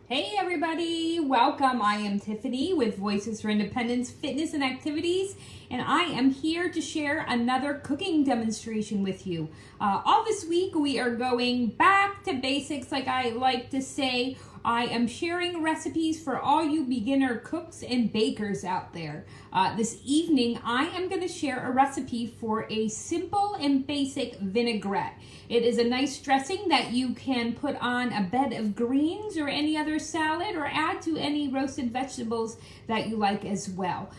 Hey everybody, welcome. I am Tiffany with Voices for Independence Fitness and Activities, and I am here to share another cooking demonstration with you. All this week we are going back to basics, like I like to say. I am sharing recipes for all you beginner cooks and bakers out there. This evening I am going to share a recipe for a simple and basic vinaigrette. It is a nice dressing that you can put on a bed of greens or any other salad, or add to any roasted vegetables that you like as well.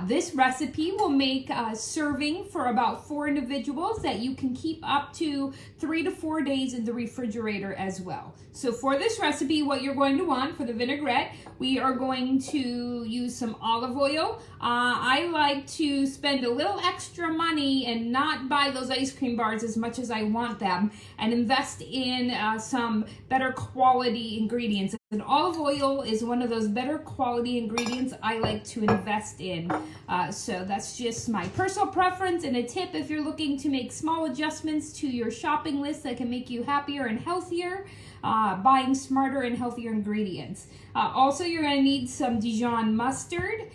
This recipe will make serving for about 4 individuals that you can keep up to 3 to 4 days in the refrigerator as well. So for this recipe, what you're going to want for the vinaigrette, we are going to use some olive oil. I like to spend a little extra money and not buy those ice cream bars as much as I want them, and invest in some better quality ingredients. And olive oil is one of those better quality ingredients I like to invest in. So that's just my personal preference and a tip if you're looking to make small adjustments to your shopping list that can make you happier and healthier. Buying smarter and healthier ingredients. Also, you're going to need some Dijon mustard,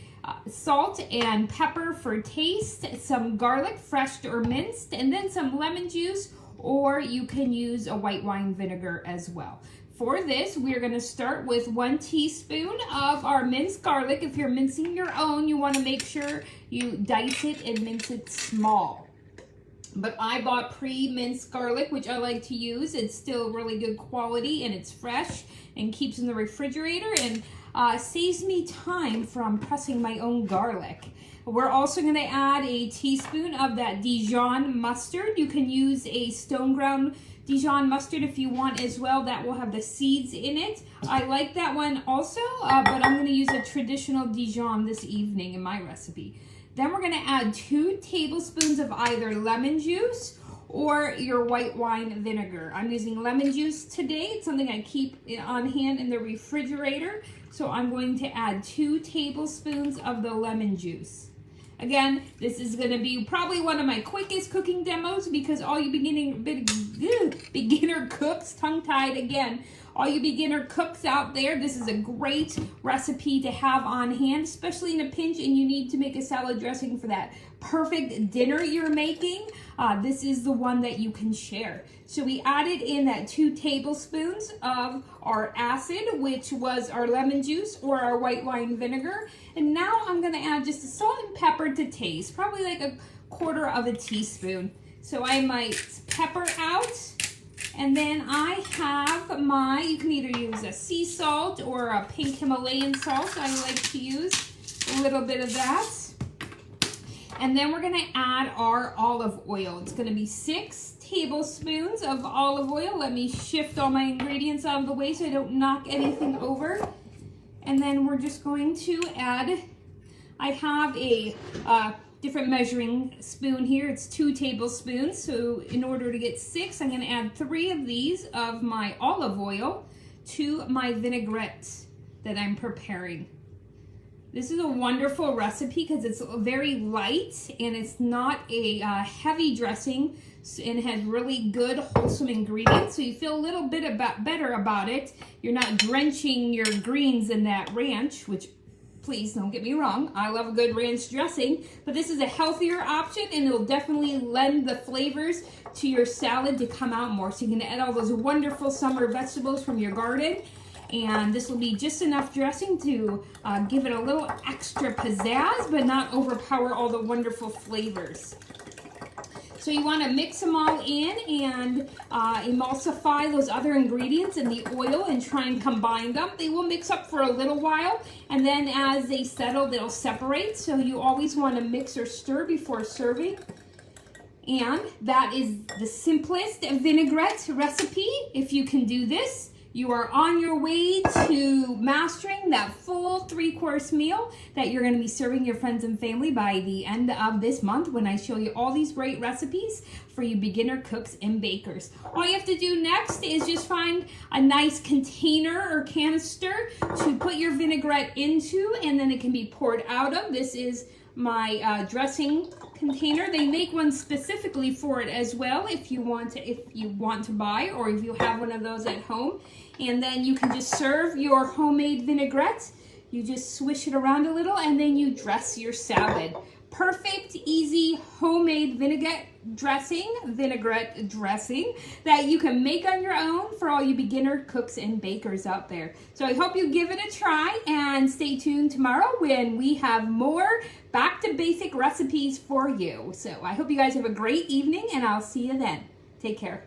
salt and pepper for taste, some garlic, fresh or minced, and then some lemon juice, or you can use a white wine vinegar as well. For this, we're going to start with 1 teaspoon of our minced garlic. If you're mincing your own, you want to make sure you dice it and mince it small. But I bought pre-minced garlic, which I like to use. It's still really good quality and it's fresh and keeps in the refrigerator, and saves me time from pressing my own garlic. We're also going to add a teaspoon of that Dijon mustard. You can use a stone ground Dijon mustard if you want as well. That will have the seeds in it. I like that one also, but I'm going to use a traditional Dijon this evening in my recipe. Then we're going to add 2 tablespoons of either lemon juice or your white wine vinegar. I'm using lemon juice today. It's something I keep on hand in the refrigerator. So I'm going to add 2 tablespoons of the lemon juice. Again, this is going to be probably one of my quickest cooking demos, because all you beginner cooks, tongue-tied again, all you beginner cooks out there, this is a great recipe to have on hand, especially in a pinch and you need to make a salad dressing for that perfect dinner you're making. This is the one that you can share. So we added in that 2 tablespoons of our acid, which was our lemon juice or our white wine vinegar. And now I'm going to add just a salt and pepper to taste, probably like a 1/4 teaspoon. So I might pepper out. And then I have you can either use a sea salt or a pink Himalayan salt. I like to use a little bit of that. And then we're going to add our olive oil. It's going to be 6 tablespoons of olive oil. Let me shift all my ingredients out of the way so I don't knock anything over. And then we're just going to add, I have a different measuring spoon here. It's 2 tablespoons. So in order to get 6, I'm going to add 3 of these of my olive oil to my vinaigrette that I'm preparing. This is a wonderful recipe because it's very light and it's not a heavy dressing, and it has really good wholesome ingredients, so you feel a little bit better about it. You're not drenching your greens in that ranch, which, please don't get me wrong, I love a good ranch dressing, but this is a healthier option and it'll definitely lend the flavors to your salad to come out more. So you can add all those wonderful summer vegetables from your garden, and this will be just enough dressing to give it a little extra pizzazz, but not overpower all the wonderful flavors. So you want to mix them all in and emulsify those other ingredients in the oil and try and combine them. They will mix up for a little while, and then as they settle, they'll separate. So you always want to mix or stir before serving. And that is the simplest vinaigrette recipe. If you can do this, you are on your way to mastering that full 3-course meal that you're going to be serving your friends and family by the end of this month, when I show you all these great recipes for you beginner cooks and bakers. All you have to do next is just find a nice container or canister to put your vinaigrette into, and then it can be poured out of. This is my dressing container. They make one specifically for it as well if you want to buy, or if you have one of those at home. And then you can just serve your homemade vinaigrette. You just swish it around a little and then you dress your salad. Perfect, easy, homemade vinaigrette dressing that you can make on your own for all you beginner cooks and bakers out there. So I hope you give it a try and stay tuned tomorrow when we have more back to basic recipes for you. So I hope you guys have a great evening and I'll see you then. Take care.